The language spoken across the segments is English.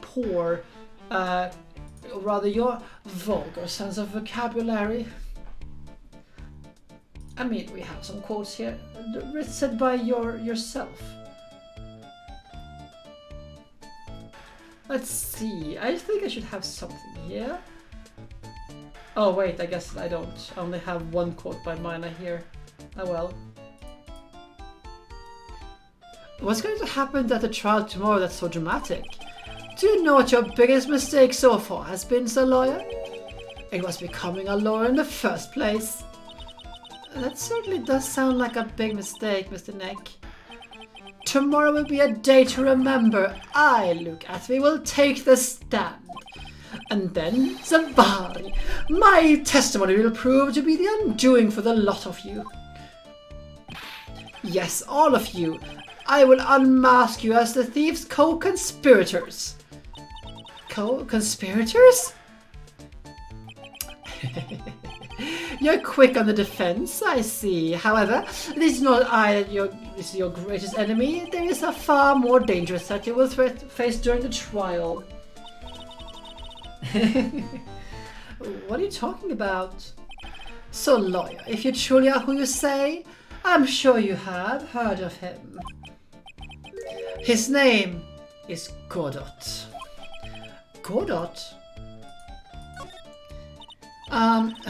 poor, rather your vulgar sense of vocabulary. I mean, we have some quotes here written by yourself. Let's see, I think I should have something here. Oh wait, I guess I don't. I only have one quote by mine here. Oh well. What's going to happen at the trial tomorrow that's so dramatic? Do you know what your biggest mistake so far has been, Sir Lawyer? It was becoming a lawyer in the first place. That certainly does sound like a big mistake, Mr. Neck. Tomorrow will be a day to remember. I, Luke Atwee, will take the stand. And then, Zavari, my testimony will prove to be the undoing for the lot of you. Yes, all of you. I will unmask you as the thieves' co-conspirators. Co-conspirators? You're quick on the defense, I see. However, this is not I that is your greatest enemy. There is a far more dangerous threat you will face during the trial. What are you talking about? So, lawyer, if you truly are who you say, I'm sure you have heard of him. His name is Godot. Godot?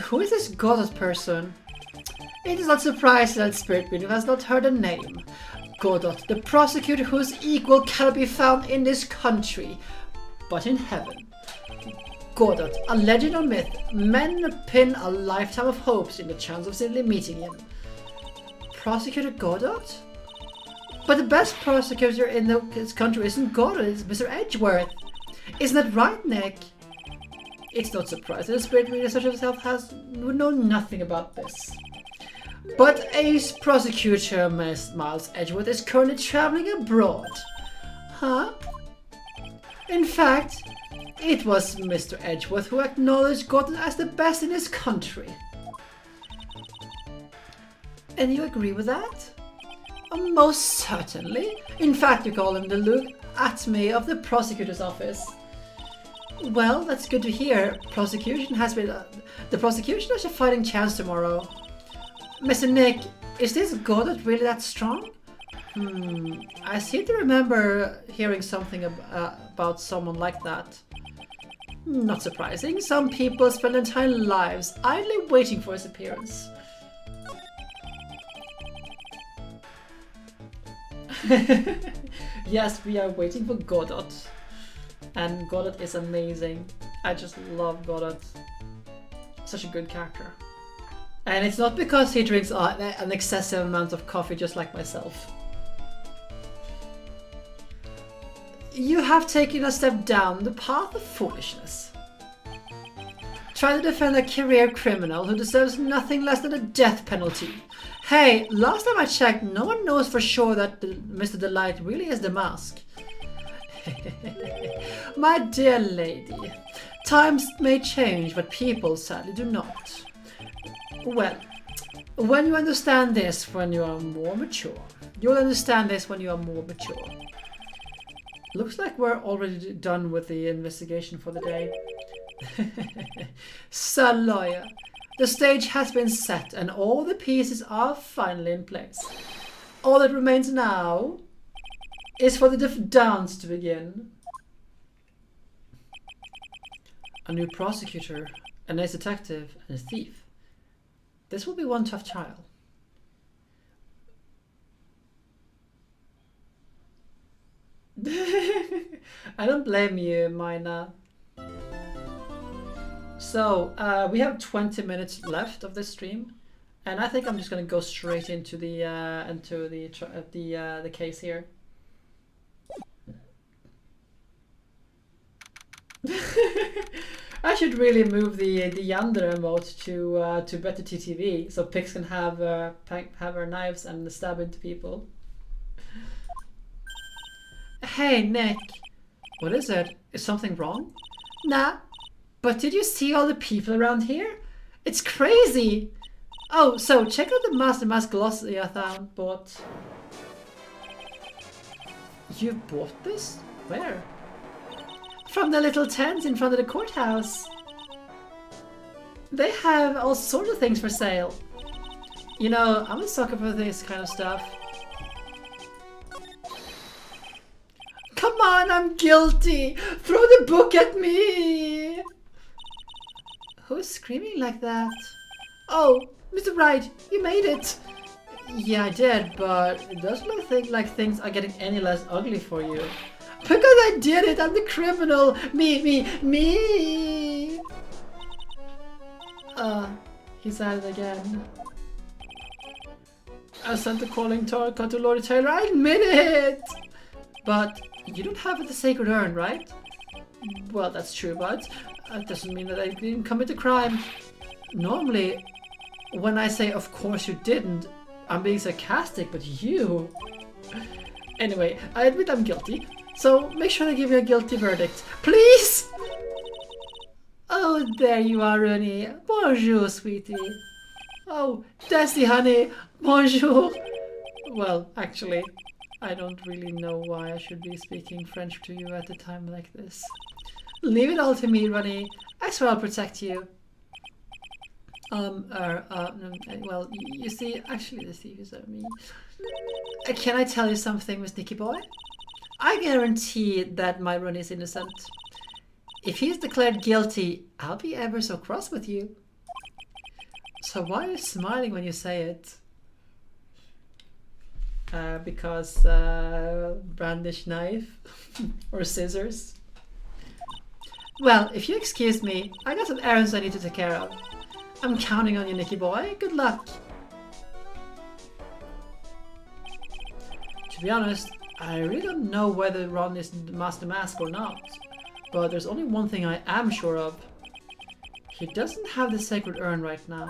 Who is this Godot person? It is not surprising that Spirit Medium has not heard a name. Godot, the prosecutor whose equal cannot be found in this country, but in heaven. Godot, a legend or myth, men pin a lifetime of hopes in the chance of simply meeting him. Prosecutor Godot? But the best prosecutor in this country isn't Godot, it's Mr. Edgeworth. Isn't that right, Nick? It's not surprising the Spirit Medium such as himself would know nothing about this. But Ace Prosecutor Miles Edgeworth is currently traveling abroad. Huh? In fact, it was Mr. Edgeworth who acknowledged Gordon as the best in his country. And you agree with that? Most certainly. In fact, you call him the Luke Atwee of the prosecutor's office. Well, that's good to hear. The prosecution has a fighting chance tomorrow. Mr. Nick, is this Godot really that strong? I seem to remember hearing something about someone like that. Not surprising. Some people spend their entire lives idly waiting for his appearance. Yes, we are waiting for Godot. And Godot is amazing. I just love Godot. Such a good character. And it's not because he drinks an excessive amount of coffee just like myself. You have taken a step down the path of foolishness. Try to defend a career criminal who deserves nothing less than a death penalty. Hey, last time I checked, no one knows for sure that Mr. Delight really is the mask. My dear lady, times may change, but people sadly do not. Well, when you understand this when you are more mature, you'll understand this when you are more mature. Looks like we're already done with the investigation for the day. Sir Lawyer, the stage has been set and all the pieces are finally in place. All that remains now is for the dance to begin. A new prosecutor, an ace detective, and a thief. This will be one tough trial. I don't blame you, Mina. So, we have 20 minutes left of this stream, and I think I'm just gonna go straight into the case here. I should really move the Yandere emote to better TTV so Pix can have her knives and stab into people. Hey Nick, what is it? Is something wrong? Nah, but did you see all the people around here? It's crazy! Oh, so check out the Master Mask Glossy I bought. You bought this? Where? from the little tent in front of the courthouse. They have all sorts of things for sale. You know, I'm a sucker for this kind of stuff. Come on, I'm guilty! Throw the book at me! Who's screaming like that? Oh, Mr. Wright, you made it! Yeah, I did, but it doesn't look like things are getting any less ugly for you. Because I did it! I'm the criminal! Me! He's at it again. I sent the calling card to Lord Taylor, I admit it! But you don't have the Sacred Urn, right? Well, that's true, but it doesn't mean that I didn't commit a crime. Normally, when I say of course you didn't, I'm being sarcastic, but you... Anyway, I admit I'm guilty, so make sure to give me a guilty verdict. Please! Oh, there you are, Rooney. Bonjour, sweetie. Oh, Desi, honey. Bonjour. Well, actually, I don't really know why I should be speaking French to you at a time like this. Leave it all to me, Ronnie. I swear I'll protect you. Well, you see, actually the thieves are me. Can I tell you something, Miss Nicky Boy? I guarantee that my Ronnie is innocent. If he's declared guilty, I'll be ever so cross with you. So why are you smiling when you say it? Because brandish knife or scissors. Well, if you excuse me, I got some errands I need to take care of. I'm counting on you, Nicky Boy. Good luck. To be honest, I really don't know whether Ron is the Master Mask or not. But there's only one thing I am sure of. He doesn't have the Sacred Urn right now.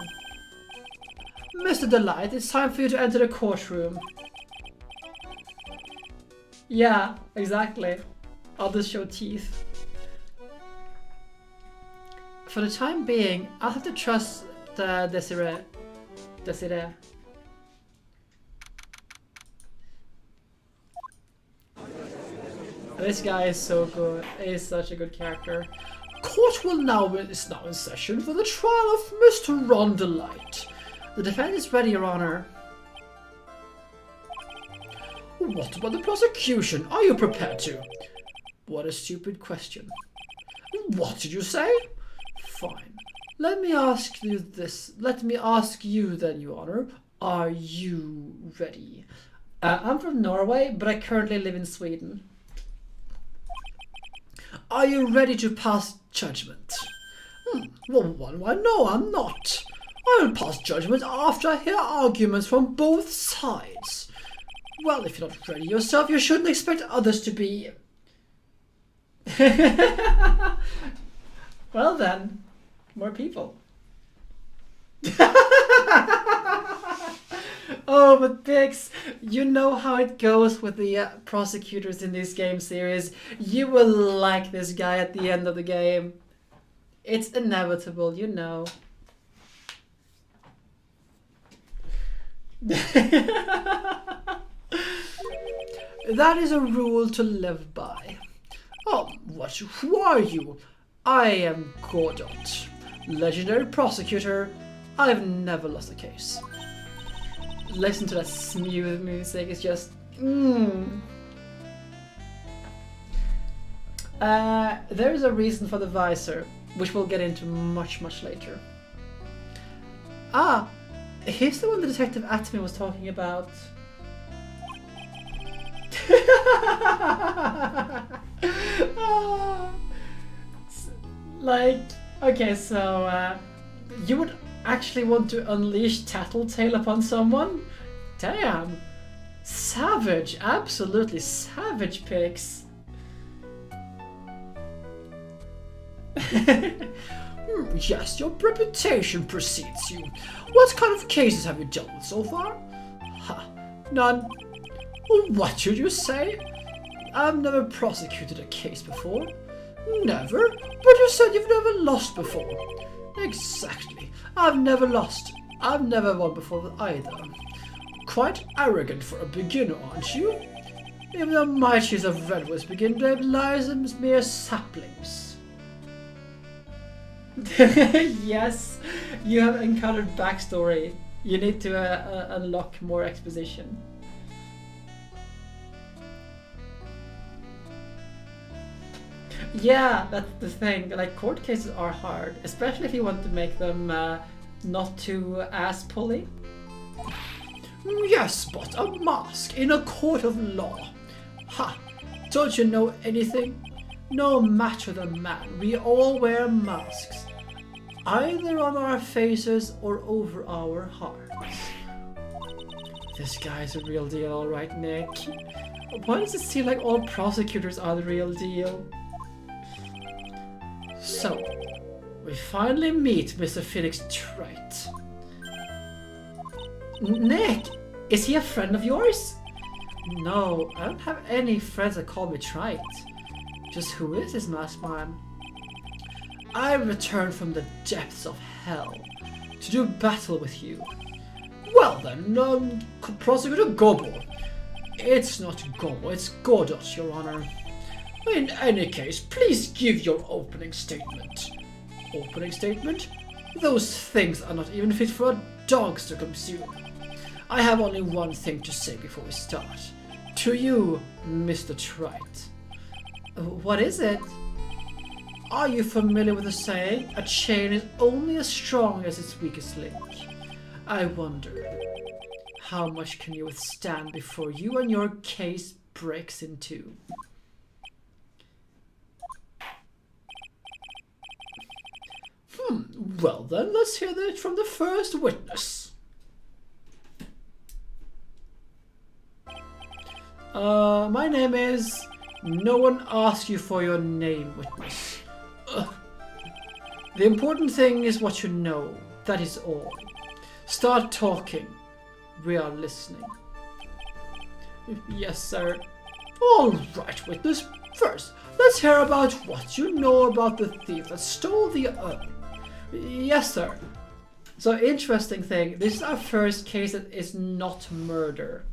Mr. Delight, it's time for you to enter the courtroom. Yeah, exactly. I'll just show teeth. For the time being, I'll have to trust Desiree. This guy is so good. He is such a good character. Court will is now in session for the trial of Mr. Ron Delight. The defense is ready, Your Honor. What about the prosecution? Are you prepared to? What a stupid question. What did you say? Fine. Let me ask you this. Let me ask you then, Your Honor. Are you ready? I'm from Norway, but I currently live in Sweden. Are you ready to pass judgment? Well, why no, I'm not. I will pass judgment after I hear arguments from both sides. Well, if you're not ready yourself, you shouldn't expect others to be. Well then, more people. Oh, but Bix, you know how it goes with the prosecutors in this game series. You will like this guy at the end of the game. It's inevitable, you know. That is a rule to live by. Oh, who are you? I am Godot, legendary prosecutor. I've never lost a case. Listen to that smooth music, it's just... There is a reason for the visor, which we'll get into much later. Ah, here's the one the Detective Atme was talking about. Like, okay, so you would actually want to unleash Tattletale upon someone? Damn. Savage, absolutely savage pics. Yes, your reputation precedes you. What kind of cases have you dealt with so far? None. What should you say? I've never prosecuted a case before. Never? But you said you've never lost before. Exactly. I've never lost. I've never won before either. Quite arrogant for a beginner, aren't you? Even the mightiest of redwoods begin to realize them as mere saplings. Yes, you have encountered backstory. You need to unlock more exposition. Yeah, that's the thing. Like, court cases are hard, especially if you want to make them not too ass-pully. Yes, but a mask in a court of law. Ha! Don't you know anything? No matter the man, we all wear masks. Either on our faces or over our hearts. This guy's a real deal, alright, Nick. Why does it seem like all prosecutors are the real deal? So, we finally meet Mr. Felix Wright. Nick, is he a friend of yours? No, I don't have any friends that call me Trite. Just who is this masked man? I returned from the depths of hell to do battle with you. Well then, Prosecutor Gobble. It's not Gobble, it's Godot, Your Honor. In any case, please give your opening statement. Opening statement? Those things are not even fit for dogs to consume. I have only one thing to say before we start. To you, Mr. Trite. What is it? Are you familiar with the saying, a chain is only as strong as its weakest link? I wonder, how much can you withstand before you and your case breaks in two? Well then, let's hear that from the first witness. My name is... No one asks you for your name, witness. The important thing is what you know. That is all. Start talking. We are listening. Yes, sir. All right, witness. First, let's hear about what you know about the thief that stole the urn. Yes, sir. So, interesting thing. This is our first case that is not murder.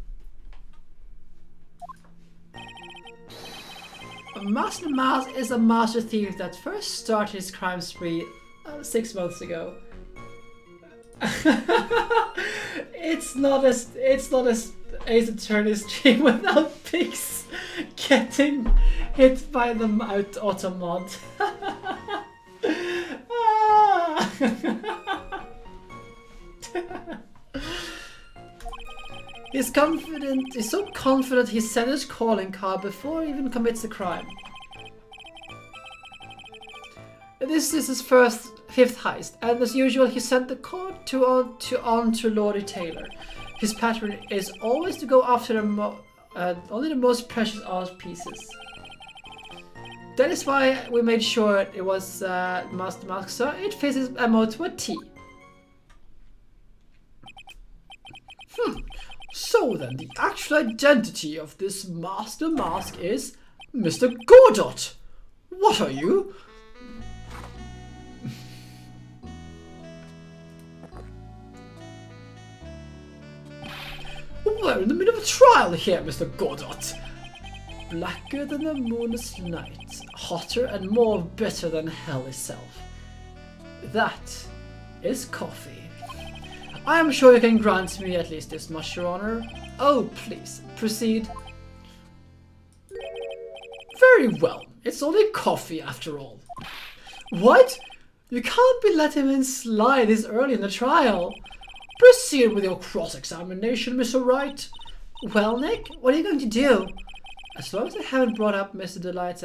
Master Mas is a master thief that first started his crime spree 6 months ago. It's not as Ace Attorney's dream without pigs getting hit by the automat. He's so confident he sent his calling card before he even commits the crime. This is his fifth heist, and as usual he sent the card on to Lordy Taylor. His pattern is always to go after only the most precious art pieces. That is why we made sure it was Master Mask, so it fits his MO to a T. So then, the actual identity of this Master Mask is Mr. Godot. What are you? We're in the middle of a trial here, Mr. Godot. Blacker than the moonless night, hotter and more bitter than hell itself. That is coffee. I am sure you can grant me at least this much, Your Honor. Oh, please, proceed. Very well, it's only coffee after all. What? You can't be letting him in slide this early in the trial. Proceed with your cross-examination, Mr. Wright. Well, Nick, what are you going to do? As long as I haven't brought up Mr. Delight's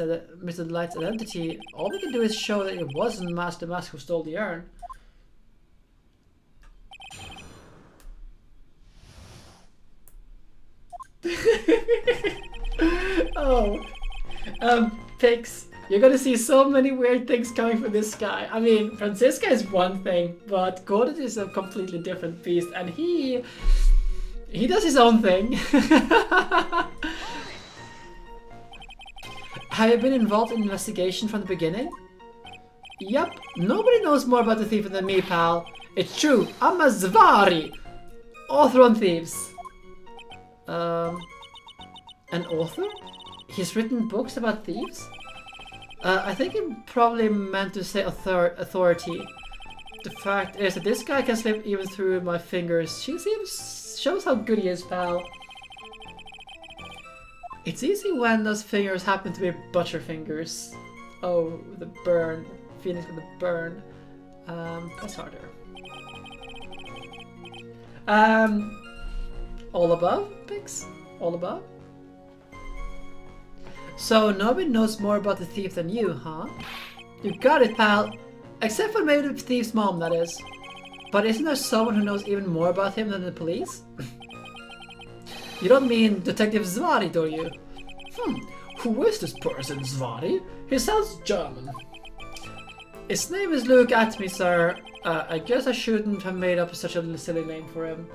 identity, all we can do is show that it wasn't Master Mask who stole the urn. Oh, Pix, you're gonna see so many weird things coming from this guy. I mean, Francisca is one thing, but Gordon is a completely different beast, and he does his own thing. Have you been involved in investigation from the beginning? Yep, nobody knows more about the thief than me, pal. It's true, I'm a Zvari, author on thieves. An author? He's written books about thieves? I think he probably meant to say authority. The fact is that this guy can slip even through my fingers. Shows how good he is, pal. It's easy when those fingers happen to be butcher fingers. Oh, the burn. Phoenix with the burn. That's harder. All above, Pix? All above? So nobody knows more about the thief than you, huh? You got it, pal. Except for maybe the thief's mom, that is. But isn't there someone who knows even more about him than the police? You don't mean Detective Zvadi, do you? Who is this person, Zvadi? He sounds German. His name is Luke Atme, sir. I guess I shouldn't have made up such a silly name for him.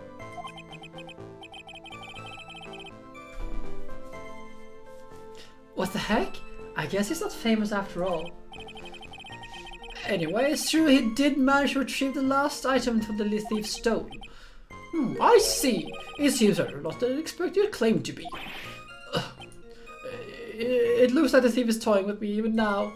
What the heck? I guess he's not famous after all. Anyway, it's true he did manage to retrieve the last item from the thief stole. I see. It seems a lot than expected claim to be. It looks like the thief is toying with me even now.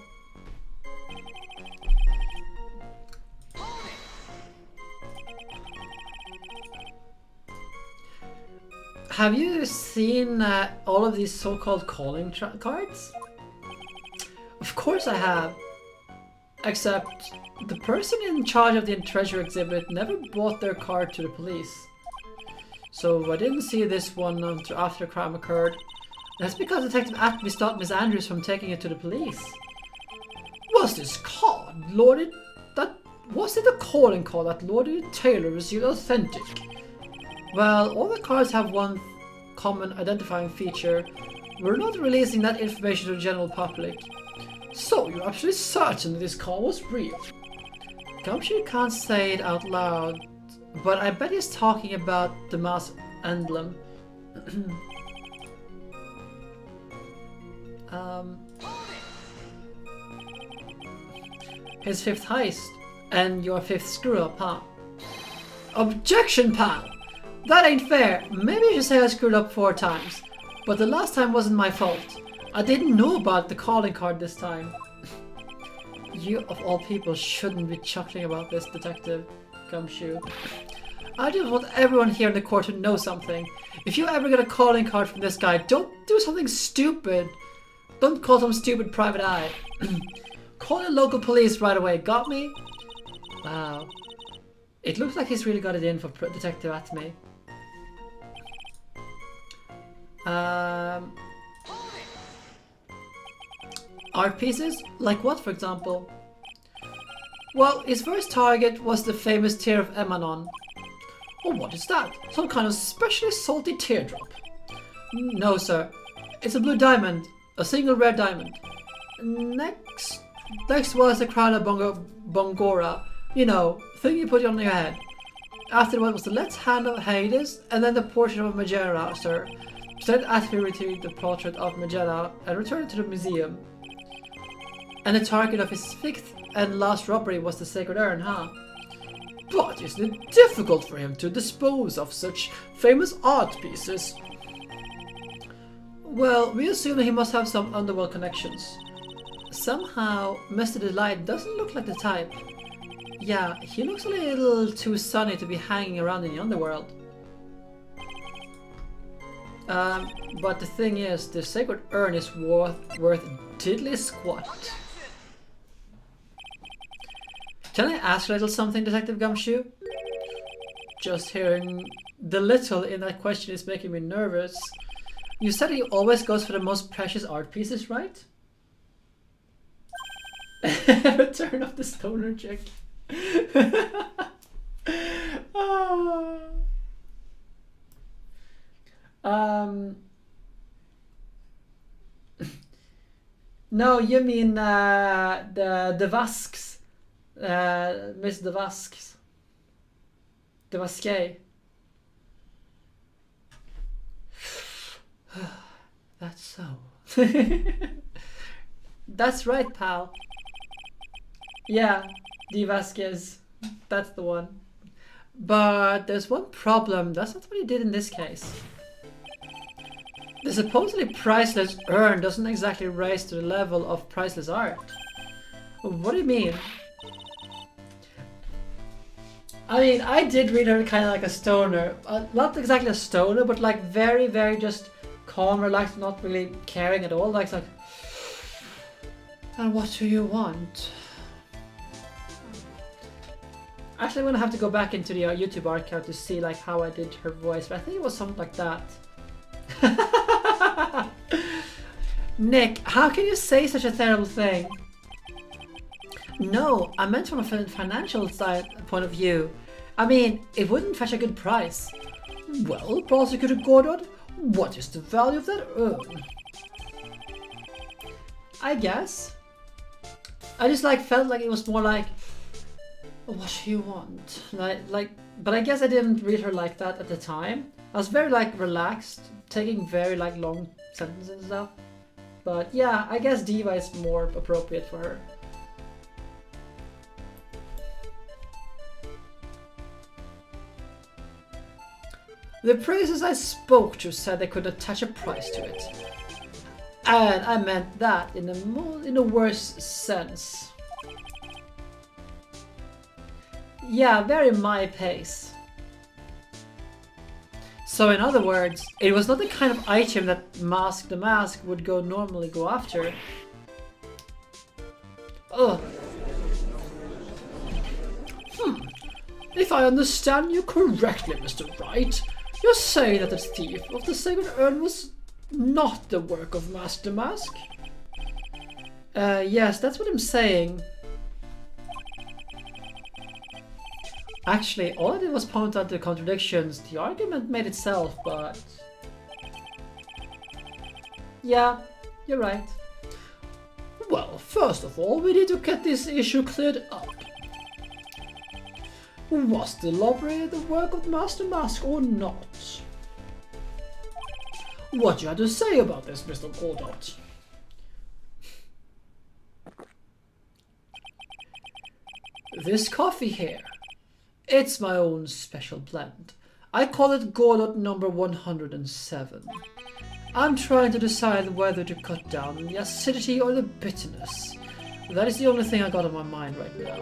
Have you seen all of these so-called calling cards? Of course I have. Except the person in charge of the treasure exhibit never brought their card to the police. So I didn't see this one until after the crime occurred. That's because Detective Atme stopped Miss Andrews from taking it to the police. Was this card loaded? Was it a calling card that Lord Taylor received authentic? Well, all the cards have one common identifying feature. We're not releasing that information to the general public. So, you're absolutely certain that this card was real? Gumshoe can't say it out loud, but I bet he's talking about the mass emblem. His fifth heist, and your fifth screw-up, huh? Objection, pal! That ain't fair. Maybe you should say I screwed up 4 times. But the last time wasn't my fault. I didn't know about the calling card this time. You, of all people, shouldn't be chuckling about this, Detective Gumshoe. I just want everyone here in the court to know something. If you ever get a calling card from this guy, don't do something stupid. Don't call some stupid private eye. Call the local police right away, got me? Wow. It looks like he's really got it in for Detective Atme. Art pieces? Like what, for example? Well, his first target was the famous Tear of Emanon. Oh, what is that? Some kind of specially salty teardrop? No, sir. It's a blue diamond. A single rare diamond. Next was the crown of Bongora. You know, thing you put on your head. After that was the left hand of Hades, and then the portrait of Magella, sir. Said Atme retrieved the portrait of Magella and returned it to the museum. And the target of his 5th and last robbery was the Sacred Urn, huh? But isn't it difficult for him to dispose of such famous art pieces? Well, we assume that he must have some underworld connections. Somehow, Mr. Delight doesn't look like the type. Yeah, he looks a little too sunny to be hanging around in the underworld. But the thing is, the Sacred Urn is worth diddly squat. Can I ask a little something, Detective Gumshoe? Just hearing the little in that question is making me nervous. You said he always goes for the most precious art pieces, right? Return of the stoner chick. No, you mean the Vasks, Miss the Vasks, the Vasquet. That's so. That's right, pal. Yeah, the Vasquez. That's the one. But there's one problem. That's not what he did in this case. The supposedly priceless urn doesn't exactly rise to the level of priceless art. What do you mean? I mean, I did read her kind of like a stoner. Not exactly a stoner, but like very, very just calm, relaxed, not really caring at all. Like, and what do you want? Actually, I'm gonna have to go back into the YouTube archive to see like how I did her voice, but I think it was something like that. Nick, how can you say such a terrible thing? No, I meant from a financial point of view. I mean, it wouldn't fetch a good price. Well, Prosecutor Gordon, what is the value of that urn? I guess. I just like felt like it was more like, what do you want? But I guess I didn't read her like that at the time. I was very like relaxed, taking very like long sentences and stuff. But yeah, I guess diva is more appropriate for her. The princess I spoke to said they could attach a price to it. And I meant that in a worse sense. Yeah, very my pace. So in other words, it was not the kind of item that Mask the Mask would normally go after. Ugh. If I understand you correctly, Mr. Wright, you're saying that the thief of the Sacred Urn was not the work of Mask the Mask? Yes, that's what I'm saying. Actually, all I did was point out the contradictions. The argument made itself, but... yeah, you're right. Well, first of all, we need to get this issue cleared up. Was the library the work of Master Mask or not? What do you have to say about this, Mr. Gordot? This coffee here. It's my own special blend. I call it Gordot number 107. I'm trying to decide whether to cut down on the acidity or the bitterness. That is the only thing I got on my mind right now.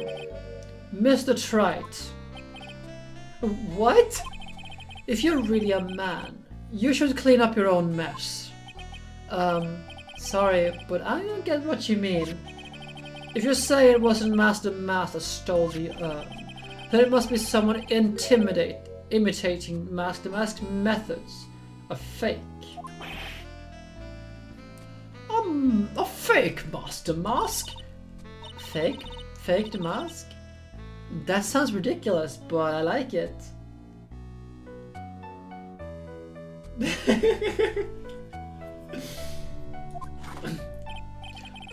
Mr. Trite. What? If you're really a man, you should clean up your own mess. Sorry, but I don't get what you mean. If you say it wasn't Master Mask that stole the urn, then it must be someone imitating Mask the Mask's methods. A fake. A fake Master Mask? Fake? Fake the mask? That sounds ridiculous, but I like it.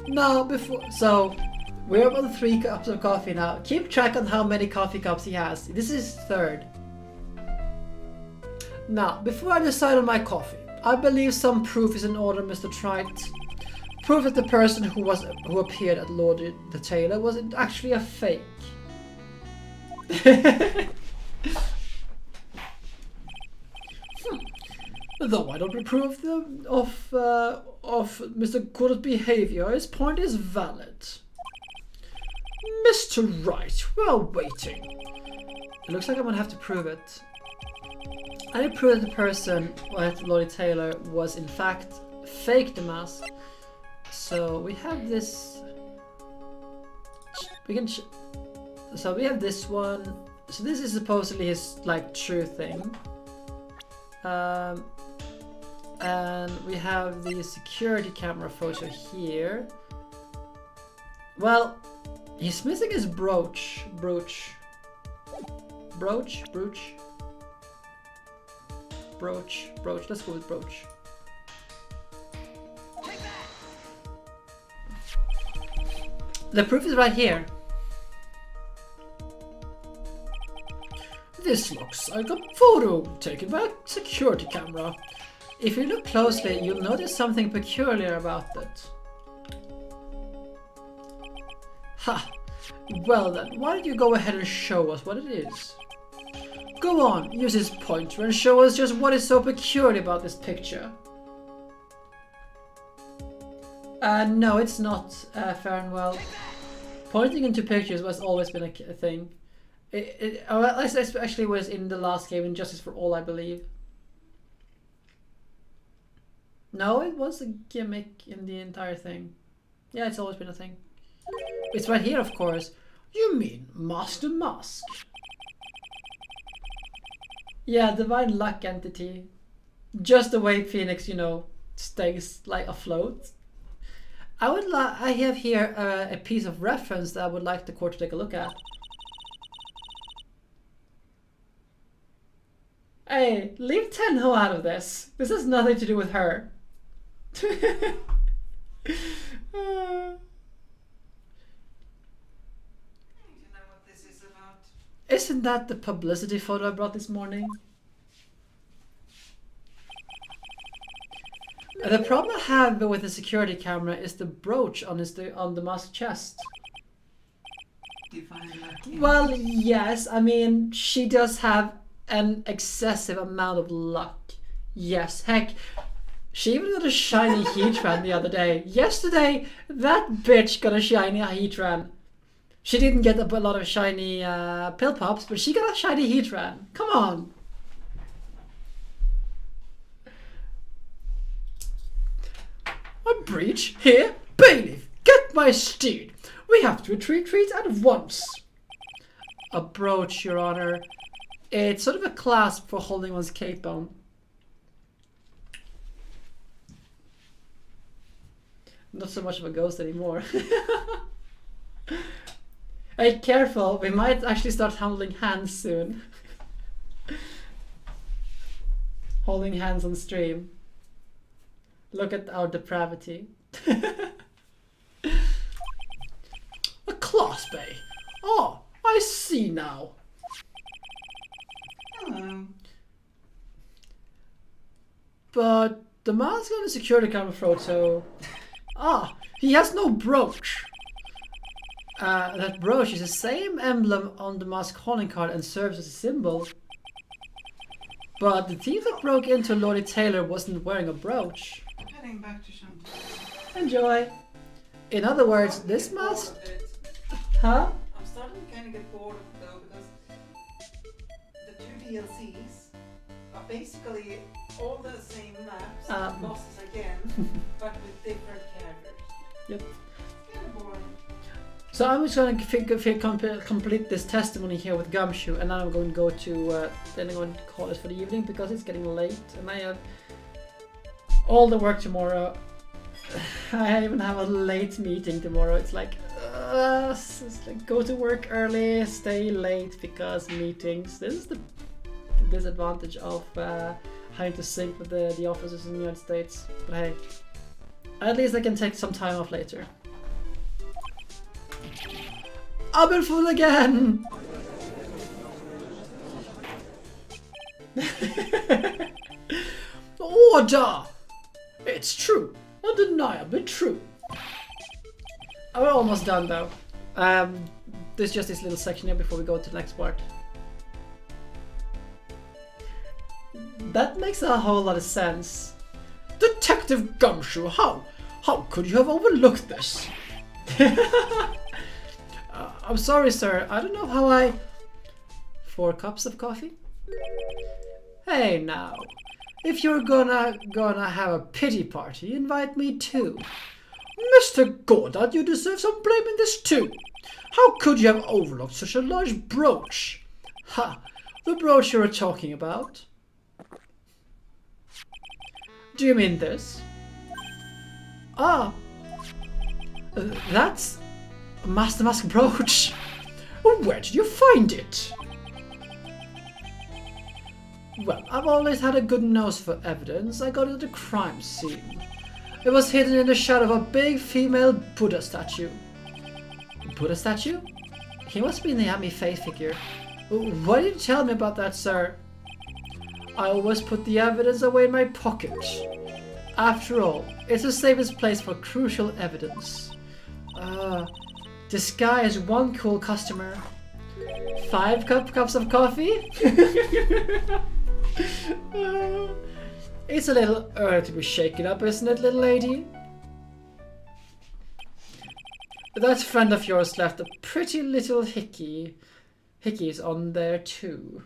Now, so we're up on 3 cups of coffee now. Keep track on how many coffee cups he has. This is 3rd. Now, before I decide on my coffee, I believe some proof is in order, Mr. Trite. Proof that the person who appeared at Lord the Tailor was actually a fake. Though I don't approve of Mr. Gordon's behavior, his point is valid. Mr. Wright, we're waiting. It looks like I'm gonna have to prove it. I prove that the person at Lord Taylor was in fact fake the mask. So we have this. So we have this one. So this is supposedly his like true thing. And we have the security camera photo here. Well, he's missing his brooch. Brooch. Let's go with brooch. The proof is right here. This looks like a photo taken by a security camera. If you look closely, you'll notice something peculiar about it. Ha! Well then, why don't you go ahead and show us what it is? Go on, use this pointer and show us just what is so peculiar about this picture. No, it's not fair and well. Pointing into pictures has always been a thing. It actually was in the last game, Injustice for All, I believe. No, it was a gimmick in the entire thing. Yeah, it's always been a thing. It's right here, of course. You mean Master Mask? Yeah, Divine Luck entity. Just the way Phoenix, you know, stays like afloat. I have here a piece of reference that I would like the court to take a look at. Hey, leave Tenho out of this. This has nothing to do with her. Isn't that the publicity photo I brought this morning? The problem I have with the security camera is the brooch on the masked chest. Well, yes, I mean, she does have an excessive amount of luck. Yes, heck, she even got a shiny Heatran the other day. Yesterday, that bitch got a shiny Heatran. She didn't get a lot of shiny pill pops, but she got a shiny Heatran. Come on. A breach here, bailiff. Get my steed. We have to retreat at once. A brooch, Your Honor. It's sort of a clasp for holding one's cape on. Not so much of a ghost anymore. Hey, careful, we might actually start holding hands soon. Holding hands on stream. Look at our depravity. A clasp, eh? Oh, I see now. Hello. But the mask on the security camera photo... Ah, he has no brooch. That brooch is the same emblem on the mask calling card and serves as a symbol. But the thief that broke into Lordy Taylor wasn't wearing a brooch. I'm heading back to Shanghai. Enjoy. In other words, this mask... Huh? I'm starting to kind of get bored of it though, because the two DLCs are basically all the same maps, bosses again, but with different characters. Yep. It's kind of boring. So I'm just going to complete this testimony here with Gumshoe, and then I'm going to go to then I'm going to call it for the evening because it's getting late, and I have all the work tomorrow. I even have a late meeting tomorrow. It's like go to work early, stay late because meetings. This is the disadvantage of having to sync with the officers in the United States. But hey, at least I can take some time off later. I've been fooled again! Order! It's true. Undeniably true. We're almost done though. There's just this little section here before we go to the next part. That makes a whole lot of sense. Detective Gumshoe, how could you have overlooked this? I'm sorry, sir. I don't know how I... 4 cups of coffee? Hey, now. If you're gonna have a pity party, invite me too. Mr. Goddard, you deserve some blame in this too. How could you have overlooked such a large brooch? Ha! The brooch you're talking about? Do you mean this? Ah! That's... Master Mask brooch. Where did you find it? Well, I've always had a good nose for evidence. I got it at the crime scene. It was hidden in the shadow of a big female Buddha statue. Buddha statue? He must be in the Yami faith figure. Why did you tell me about that, sir? I always put the evidence away in my pocket. After all, it's the safest place for crucial evidence. This guy is one cool customer. 5 cups of coffee? It's a little early to be shaken up, isn't it, little lady? That friend of yours left a pretty little hickeys on there too.